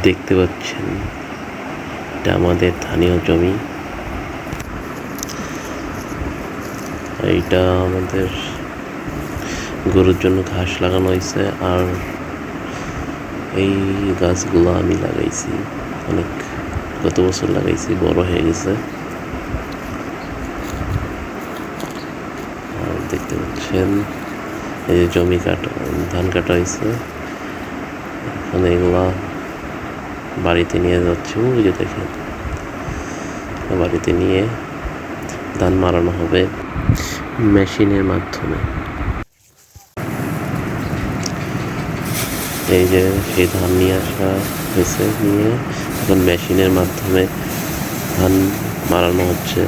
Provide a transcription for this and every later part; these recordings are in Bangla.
দেখতে পাচ্ছেন এটা আমাদের স্থানীয় জমি। এইটা আমাদের গরুর জন্য ঘাস লাগানো হয়েছে। আর এই গাছগুলো আমি লাগাইছি অনেক, গত বছর লাগাইছি, বড় হয়ে গেছে। আর দেখতে পাচ্ছেন এই যে জমি কাটা, ধান কাটা হয়েছে। এখন এগুলা বাড়িতে নিয়ে যাচ্ছে, ওই যে দেখেন বাড়িতে নিয়ে ধান মারানো হবে মেশিনের মাধ্যমে। এই যে সেই ধান নিয়ে আসা হয়েছে, নিয়ে এখন মেশিনের মাধ্যমে ধান মারানো হচ্ছে।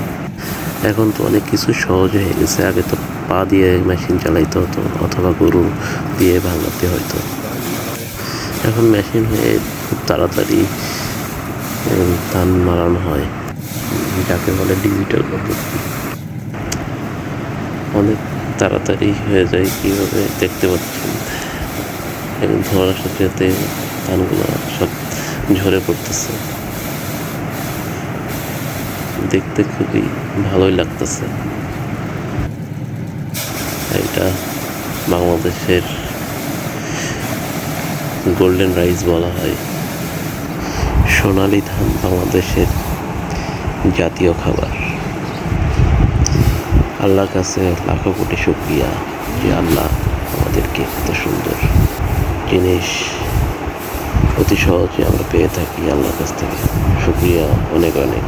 এখন তো অনেক কিছু সহজ হয়ে গেছে, আগে তো পা দিয়ে মেশিন চালাইতে হতো অথবা গরু দিয়ে ভাঙাতে হতো। এখন মেশিন হয়ে খুব তাড়াতাড়ি ধান মারানো হয়, যাকে বলে ডিজিটাল পদ্ধতি। অনেক তাড়াতাড়ি হয়ে যায়। কীভাবে দেখতে পাচ্ছেন এখন ধরার সাথে সাথে ধানগুলো সব ঝরে পড়তেছে, দেখতে খুবই ভালোই লাগতেছে। এটা বাংলাদেশের গোল্ডেন রাইস বলা হয়। সোনালী ধান বাংলাদেশের জাতীয় খাবার। আল্লাহর কাছে লাখো কোটি শুকরিয়া যে আল্লাহ আমাদেরকে এত সুন্দর জিনিস অতি সহজে আমরা পেয়ে থাকি। আল্লাহর কাছ থেকে শুকরিয়া অনেক অনেক।